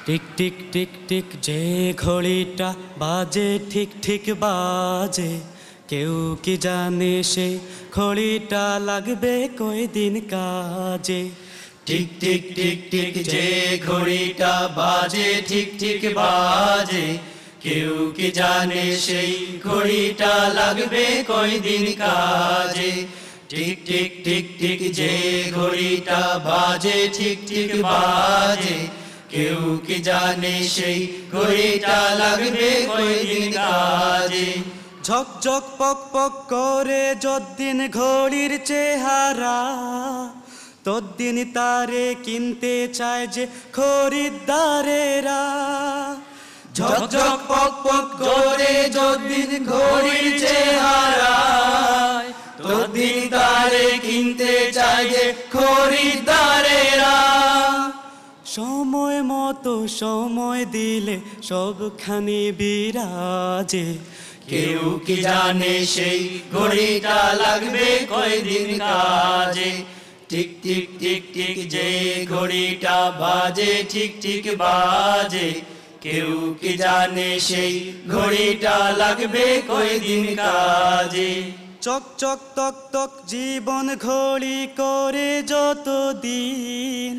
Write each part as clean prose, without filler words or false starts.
Tick tick tick tick যে ঘড়িটা বাজে ঠিক ঠিক বাজে, কেউ কি জানে সে ঘড়িটা লাগবে কয়দিন কাজে। টিক টিক টিক টিক যে ঘড়িটা বাজে ঠিক ঠিক বাজে, কেউ কি জানে সেই ঘড়িটা লাগবে কয়দিন কাজে। টিক টিক টিক টিক যে ঘড়িটা বাজে ঠিক ঠিক বাজে, কেউ কি জানে সেই ঘড়িটা লাগবে কয়দিন কাজে। ঝক ঝক পক পক করে যদ্দিন ঘড়ির চেহারা, তদ্দিন তারে কিনতে চায় যে খরিদ্দারেরা। ঝক ঝক পক পক করে যদ্দিন ঘড়ির চেহারা, তদ্দিন তারে কিনতে চায় যে খরিদ্দারেরা। সময় মতো সময় দিলে সবখানি বিরাজে, কেউ কি জানে সেই ঘড়িটা লাগবে কয়দিন কাজে। টিক টিক টিক টিক যে ঘড়িটা বাজে ঠিক ঠিক বাজে, কেউ কি জানে সেই ঘড়িটা লাগবে কয়দিন কাজে। চক চক তক তক জীবন ঘড়ি করে যতদিন,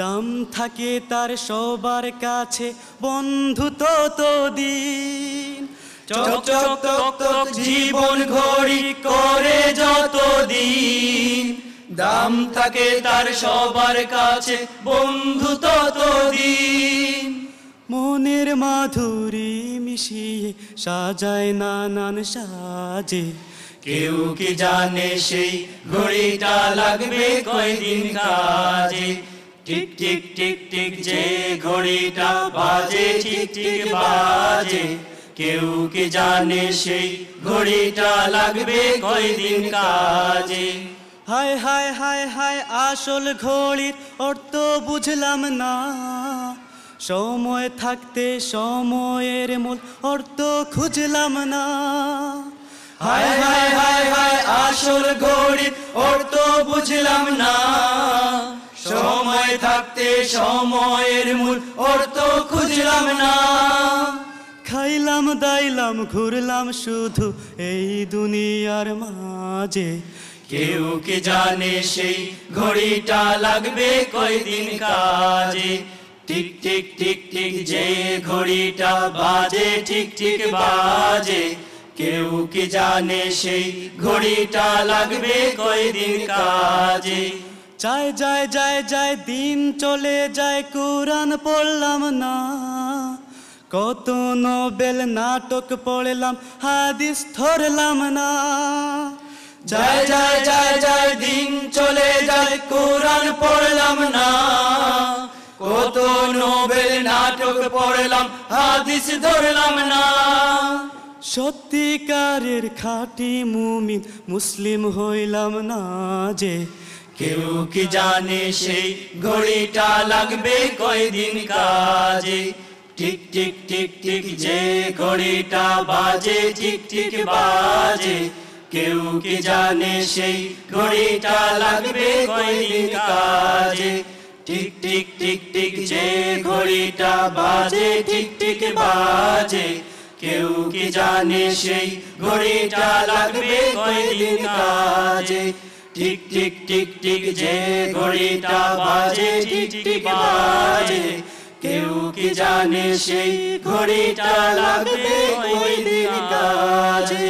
দাম থাকে তার সবার কাছে বন্ধু ততদিন। চক চক তক তক জীবন ঘড়ি করে যতদিন, দাম থাকে তার সবার কাছে বন্ধু ততদিন। মনের মাধুরী মিশিয়ে সাজায় নানান সাজে, কেউ কি জানে সেই ঘড়িটা লাগবে কয়দিন কাজে। টিক টিক টিক টিক যে ঘড়িটা বাজে ঠিক ঠিক বাজে, কেউ কি জানে সেই ঘড়িটা লাগবে কয়দিন কাজে। হায় হায় হায় হায় আসল ঘড়ির অর্থ বুঝলাম না, সময় থাকতে সময়ের মূল অর্থ খুঁজলাম না। হায় হায় হায় হায় আসল ঘড়ির অর্থ বুঝলাম না, সময় থাকতে সময়ের মূল অর্থ খুঁজলাম না। খাইলাম দাইলাম ঘুরলাম শুধু এই দুনিয়ার মাঝে, কেউ কি জানে সেই ঘড়িটা লাগবে কয়দিন কাজে। টিক টিক টিক টিক যে ঘড়িটা বাজে ঠিক ঠিক বাজে, কেউ কি জানে সেই ঘড়িটা লাগবে কয়দিন কাজে। যায় যায় যায় যায় দিন চলে যায় কুরআন পড়লাম না, কত নোবেল নাটক পড়লাম হাদিস ধরলাম না। যায় যায় যায় যায় দিন চলে যায় কুরআন পড়লাম না, কত নোবেল নাটক পড়লাম হাদিস ধরলাম না। সত্যিকারের খাঁটি মুমিন মুসলিম হইলাম না যে, কেউ কি জানে সেই ঘড়িটা লাগবে কয়দিন কাজে। টিক টিক টিক টিক যে ঘড়িটা বাজে ঠিক ঠিক বাজে, কেউ কি জানে সেই ঘড়িটা লাগবে কয়দিন কাজে। টিক টিক টিক টিক যে ঘড়িটা বাজে ঠিক ঠিক বাজে, কেউ কি জানে সেই ঘড়িটা লাগবে কয়দিন কাজে। টিক টিক টিক টিক যে ঘড়িটা বাজে ঠিক ঠিক বাজে, কেউ কি জানে সেই ঘড়িটা লাগবে কয়দিন কাজে।